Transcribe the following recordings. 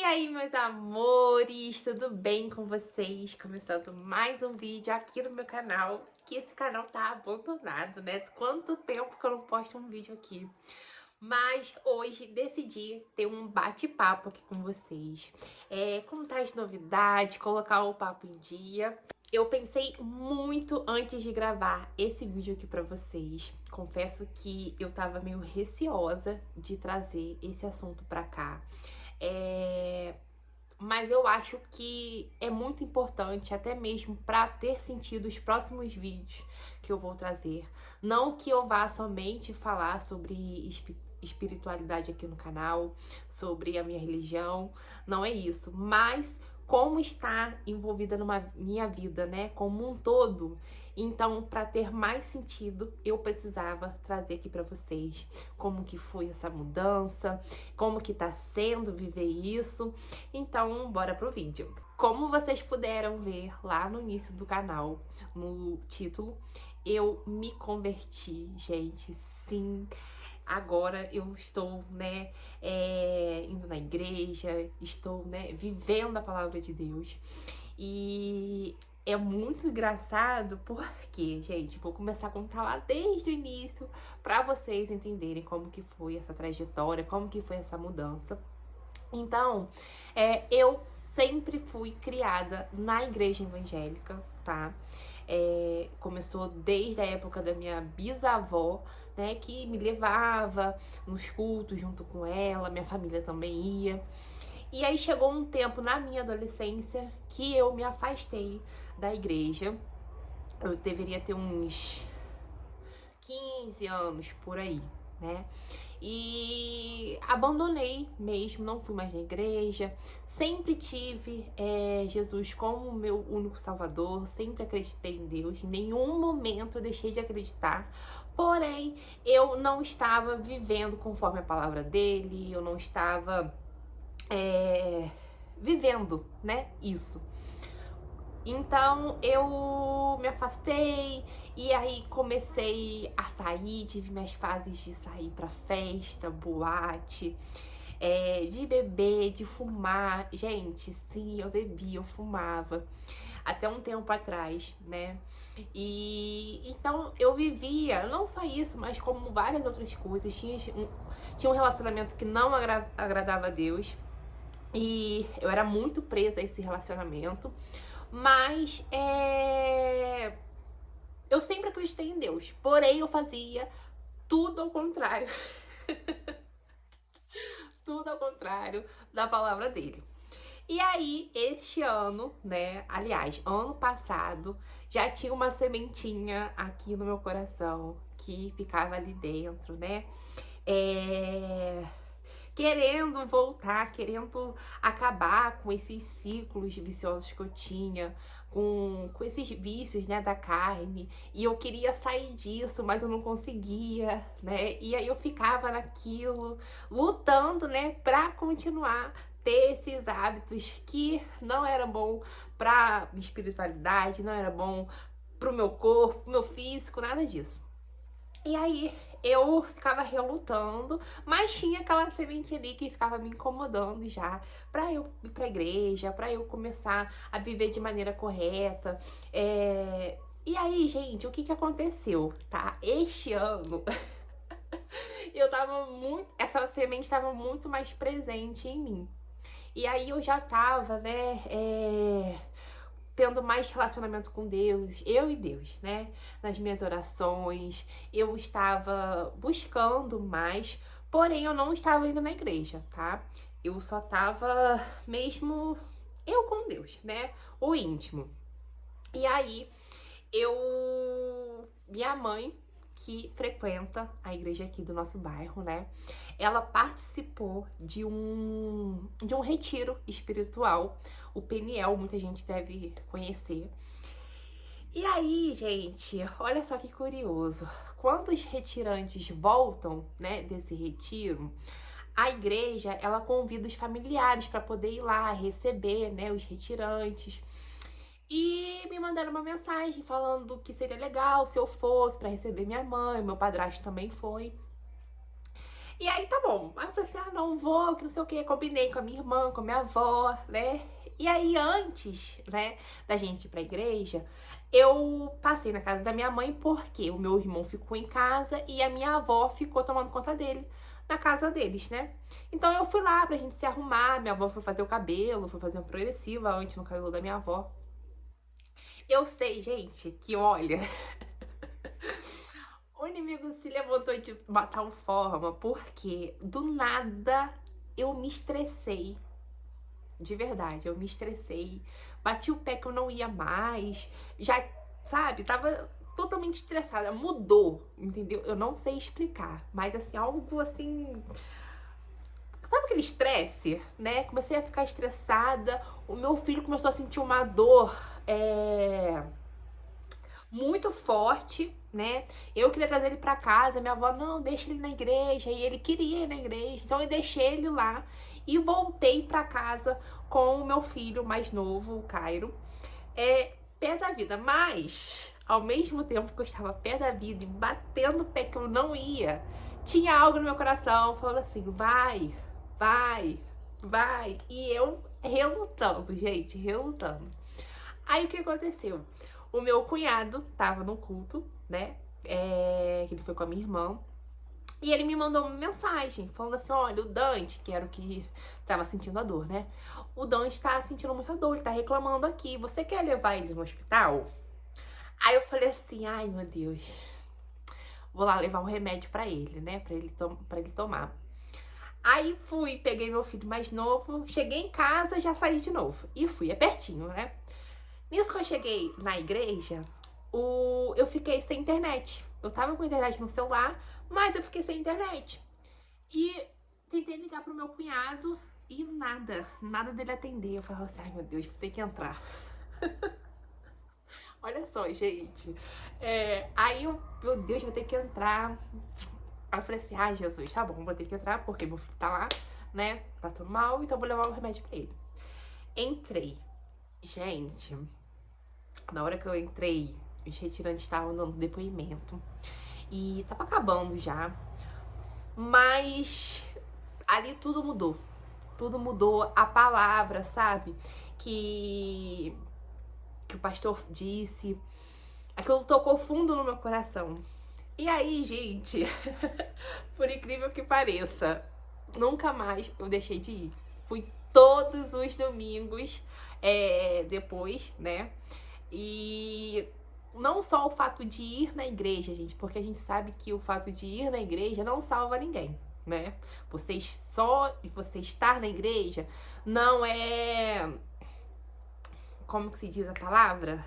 E aí, meus amores, tudo bem com vocês? Começando mais um vídeo aqui no meu canal, que esse canal tá abandonado, né? Quanto tempo que eu não posto um vídeo aqui. Mas hoje decidi ter um bate-papo aqui com vocês. Contar as novidades, colocar o papo em dia. Eu pensei muito antes de gravar esse vídeo aqui pra vocês. Confesso que eu tava meio receosa de trazer esse assunto pra cá. Mas eu acho que é muito importante, até mesmo para ter sentido os próximos vídeos que eu vou trazer. Não que eu vá somente falar sobre espiritualidade aqui no canal, sobre a minha religião, não é isso. Mas como está envolvida numa minha vida, né, como um todo. Então, para ter mais sentido, eu precisava trazer aqui para vocês como que foi essa mudança, como que tá sendo viver isso. Então, bora pro vídeo. Como vocês puderam ver lá no início do canal, no título, eu me converti, gente, sim. Agora eu estou, né, indo na igreja, estou, né, vivendo a palavra de Deus. E é muito engraçado porque, gente, vou começar a contar lá desde o início para vocês entenderem como que foi essa trajetória, como que foi essa mudança. Então, eu sempre fui criada na igreja evangélica, tá? Começou desde a época da minha bisavó, né, que me levava nos cultos junto com ela, minha família também ia. E aí chegou um tempo na minha adolescência que eu me afastei da igreja. Eu deveria ter uns 15 anos por aí, né? E abandonei mesmo, não fui mais na igreja. Sempre tive Jesus como meu único salvador, sempre acreditei em Deus. Em nenhum momento eu deixei de acreditar. Porém, eu não estava vivendo conforme a palavra dele, eu não estava vivendo, né, isso. Então eu me afastei e aí comecei a sair, tive minhas fases de sair pra festa, boate, de beber, de fumar. Gente, sim, eu bebia, eu fumava. Até um tempo atrás, né? E então eu vivia não só isso, mas como várias outras coisas. Tinha um relacionamento que não agradava a Deus. E eu era muito presa a esse relacionamento. Mas eu sempre acreditei em Deus. Porém, eu fazia tudo ao contrário. Tudo ao contrário da palavra dele. E aí, este ano, né? Aliás, ano passado, já tinha uma sementinha aqui no meu coração que ficava ali dentro, né? Querendo voltar, querendo acabar com esses ciclos viciosos que eu tinha, com esses vícios, né, da carne. E eu queria sair disso, mas eu não conseguia, né? E aí eu ficava naquilo, lutando, né, pra continuar ter esses hábitos que não era bom pra minha espiritualidade, não era bom pro meu corpo, pro meu físico, nada disso. E aí eu ficava relutando, mas tinha aquela semente ali que ficava me incomodando já, pra eu ir pra igreja, pra eu começar a viver de maneira correta. E aí, gente, o que que aconteceu, tá? Este ano eu tava essa semente tava muito mais presente em mim. E aí eu já tava, né, tendo mais relacionamento com Deus, eu e Deus, né? Nas minhas orações, eu estava buscando mais, porém eu não estava indo na igreja, tá? Eu só tava mesmo eu com Deus, né? O íntimo. E aí minha mãe, que frequenta a igreja aqui do nosso bairro, né? Ela participou de um retiro espiritual, o Peniel, muita gente deve conhecer. E aí, gente, olha só que curioso. Quando os retirantes voltam, né, desse retiro, a igreja, ela convida os familiares para poder ir lá receber, né, os retirantes. E me mandaram uma mensagem falando que seria legal se eu fosse para receber minha mãe, meu padrasto também foi. E aí tá bom. Aí eu falei assim, ah, não vou, que não sei o que. Combinei com a minha irmã, com a minha avó, né? E aí antes, né, da gente ir pra igreja, eu passei na casa da minha mãe porque o meu irmão ficou em casa e a minha avó ficou tomando conta dele na casa deles, né? Então eu fui lá pra gente se arrumar, minha avó foi fazer o cabelo, foi fazer uma progressiva antes no cabelo da minha avó. Eu sei, gente, que olha, o inimigo se levantou de tal forma porque do nada eu me estressei. De verdade, eu me estressei. Bati o pé que eu não ia mais. Já, sabe, tava totalmente estressada. Mudou, entendeu? Eu não sei explicar. Mas assim, algo assim. Sabe aquele estresse, né? Comecei a ficar estressada. O meu filho começou a sentir uma dor. Muito forte, né? Eu queria trazer ele pra casa, minha avó, não, deixa ele na igreja, e ele queria ir na igreja, então eu deixei ele lá e voltei pra casa com o meu filho mais novo, o Cairo, pé da vida, mas ao mesmo tempo que eu estava pé da vida e batendo o pé que eu não ia, tinha algo no meu coração falando assim, vai, vai, vai, e eu relutando, gente, relutando. Aí o que aconteceu? O meu cunhado tava no culto, né? Que ele foi com a minha irmã. E ele me mandou uma mensagem falando assim: olha, o Dante, que era o que tava sentindo a dor, né? O Dante tá sentindo muita dor, ele tá reclamando aqui. Você quer levar ele no hospital? Aí eu falei assim: ai meu Deus, vou lá levar um remédio pra ele, né? Pra ele tomar. Aí fui, peguei meu filho mais novo, cheguei em casa, já saí de novo. E fui, é pertinho, né? Nisso que eu cheguei na igreja, eu fiquei sem internet. Eu tava com internet no celular, mas eu fiquei sem internet. E tentei ligar pro meu cunhado e nada dele atender. Eu falava assim, ai meu Deus, vou ter que entrar. Olha só, gente. Aí eu, meu Deus, vou ter que entrar. Aí eu falei assim, ai Jesus, tá bom, vou ter que entrar porque meu filho tá lá, né? Passando mal, então vou levar o remédio pra ele. Entrei. Gente, na hora que eu entrei, os retirantes estavam dando depoimento. E tava acabando já. Mas ali tudo mudou. Tudo mudou. A palavra, sabe? Que o pastor disse. Aquilo tocou fundo no meu coração. E aí, gente, por incrível que pareça, nunca mais eu deixei de ir. Fui todos os domingos depois, né? E não só o fato de ir na igreja, gente, porque a gente sabe que o fato de ir na igreja não salva ninguém, né? Você estar na igreja não é... Como que se diz a palavra?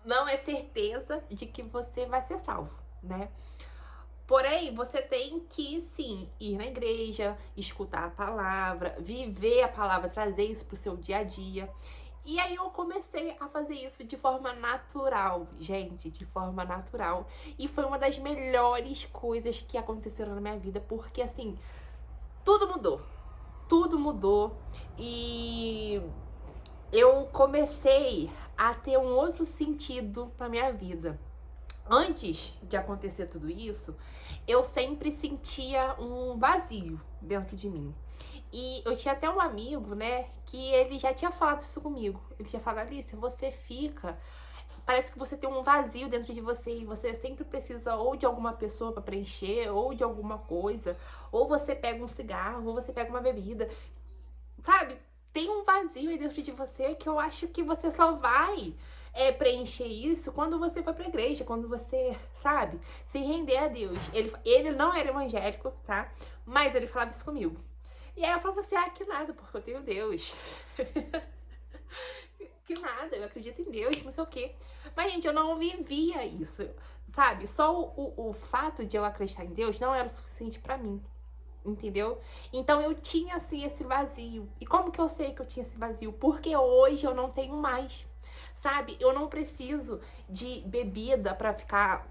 Não é certeza de que você vai ser salvo, né? Porém, você tem que, sim, ir na igreja, escutar a palavra, viver a palavra, trazer isso pro seu dia a dia. E aí eu comecei a fazer isso de forma natural, gente, de forma natural. E foi uma das melhores coisas que aconteceram na minha vida, porque assim, tudo mudou. Tudo mudou. E eu comecei a ter um outro sentido na minha vida. Antes de acontecer tudo isso, eu sempre sentia um vazio dentro de mim. E eu tinha até um amigo, né, que ele já tinha falado isso comigo. Ele tinha falado, Alice, você fica... Parece que você tem um vazio dentro de você e você sempre precisa ou de alguma pessoa para preencher, ou de alguma coisa, ou você pega um cigarro, ou você pega uma bebida. Sabe? Tem um vazio aí dentro de você que eu acho que você só vai preencher isso quando você for pra igreja, quando você, sabe, se render a Deus. Ele não era evangélico, tá? Mas ele falava isso comigo. E aí eu falava assim, que nada, porque eu tenho Deus. Que nada, eu acredito em Deus, não sei o quê. Mas, gente, eu não vivia isso, sabe? Só o fato de eu acreditar em Deus não era o suficiente pra mim. Entendeu? Então eu tinha assim esse vazio. E como que eu sei que eu tinha esse vazio? Porque hoje eu não tenho mais. Sabe? Eu não preciso de bebida pra ficar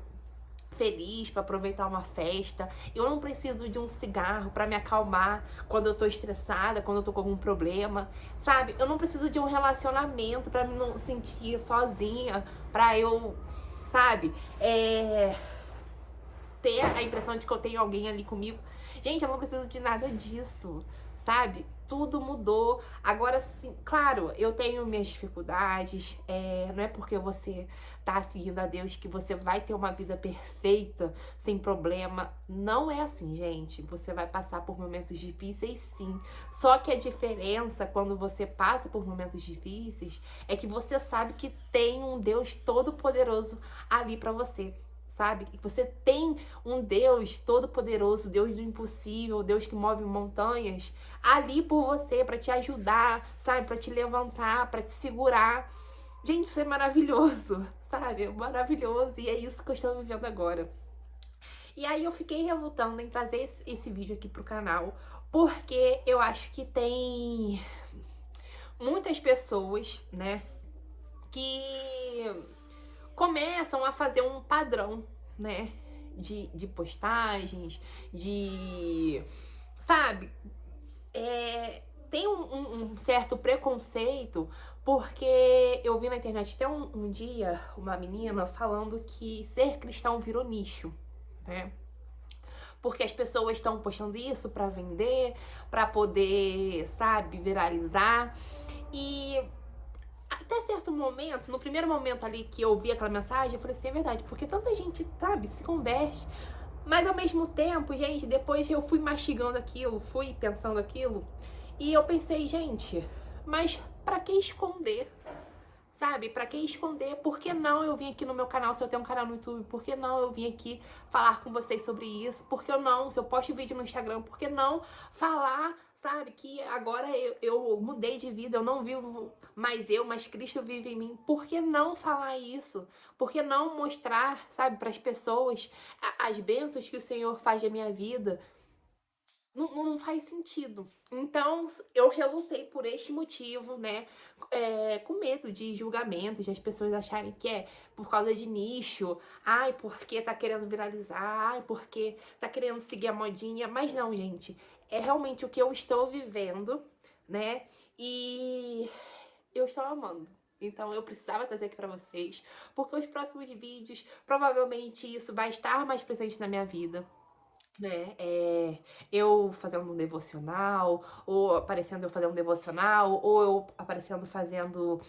feliz, pra aproveitar uma festa. Eu não preciso de um cigarro pra me acalmar quando eu tô estressada, quando eu tô com algum problema. Sabe? Eu não preciso de um relacionamento pra me não sentir sozinha, pra eu, sabe? ter a impressão de que eu tenho alguém ali comigo. Gente, eu não preciso de nada disso, sabe? Tudo mudou. Agora sim, claro, eu tenho minhas dificuldades. Não é porque você tá seguindo a Deus que você vai ter uma vida perfeita, sem problema. Não é assim, gente. Você vai passar por momentos difíceis, sim. Só que a diferença quando você passa por momentos difíceis é que você sabe que tem um Deus todo-poderoso ali pra você. Sabe? Que você tem um Deus todo-poderoso, Deus do impossível, Deus que move montanhas, ali por você, pra te ajudar, sabe? Pra te levantar, pra te segurar. Gente, isso é maravilhoso, sabe? É maravilhoso e é isso que eu estou vivendo agora. E aí eu fiquei relutando em trazer esse vídeo aqui pro canal, porque eu acho que tem muitas pessoas, né, que começam a fazer um padrão, né, de postagens, sabe, tem um certo preconceito, porque eu vi na internet até um dia uma menina falando que ser cristão virou nicho, né, porque as pessoas estão postando isso pra vender, pra poder, sabe, viralizar. E até certo momento, no primeiro momento ali que eu vi aquela mensagem, eu falei assim, é verdade, porque tanta gente, sabe, se converte. Mas ao mesmo tempo, gente, depois eu fui mastigando aquilo, fui pensando aquilo, e eu pensei, gente, mas pra que esconder? Sabe, pra que esconder? Por que não eu vim aqui no meu canal, se eu tenho um canal no YouTube? Por que não eu vim aqui falar com vocês sobre isso? Por que eu não, se eu posto vídeo no Instagram, por que não falar, sabe, que agora eu mudei de vida, eu não vivo mais eu, mas Cristo vive em mim? Por que não falar isso? Por que não mostrar, sabe, pras pessoas as bênçãos que o Senhor faz na minha vida? Não faz sentido. Então, eu relutei por este motivo, né? Com medo de julgamentos, de as pessoas acharem que é por causa de nicho. Ai, porque tá querendo viralizar. Ai, porque tá querendo seguir a modinha. Mas não, gente. É realmente o que eu estou vivendo, né? E eu estou amando. Então eu precisava trazer aqui pra vocês. Porque os próximos vídeos, provavelmente isso vai estar mais presente na minha vida, né, eu fazendo um devocional, ou aparecendo eu fazendo um devocional, ou eu aparecendo fazendo,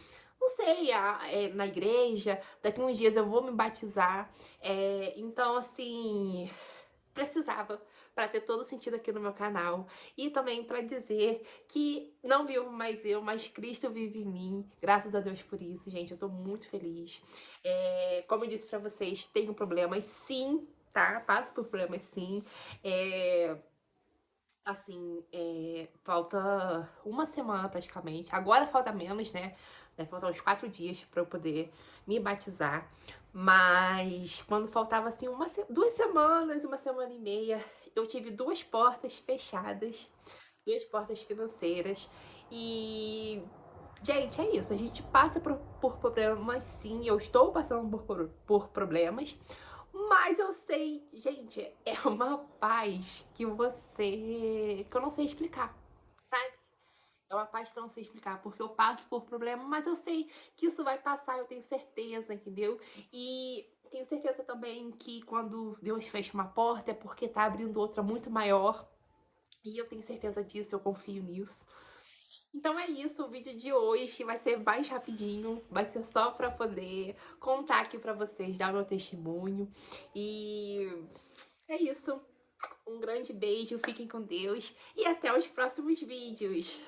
não sei, na igreja. Daqui uns dias eu vou me batizar, então assim, precisava para ter todo sentido aqui no meu canal e também para dizer que não vivo mais eu, mas Cristo vive em mim. Graças a Deus por isso, gente, eu tô muito feliz. Como eu disse para vocês, tenho problemas sim, tá? Passo por problemas sim. Assim, falta uma semana praticamente. Agora falta menos, né? Deve faltar uns 4 dias pra eu poder me batizar. Mas quando faltava assim 2 semanas, uma semana e meia, eu tive 2 portas fechadas, 2 portas financeiras. E, gente, é isso. A gente passa por problemas, sim. Eu estou passando por problemas. Mas eu sei, gente, é uma paz que eu não sei explicar, sabe? É uma paz que eu não sei explicar, porque eu passo por problema, mas eu sei que isso vai passar, eu tenho certeza, entendeu? E tenho certeza também que quando Deus fecha uma porta é porque tá abrindo outra muito maior. E eu tenho certeza disso, eu confio nisso. Então é isso, o vídeo de hoje vai ser mais rapidinho, vai ser só pra poder contar aqui pra vocês, dar meu testemunho. E é isso. Um grande beijo, fiquem com Deus e até os próximos vídeos.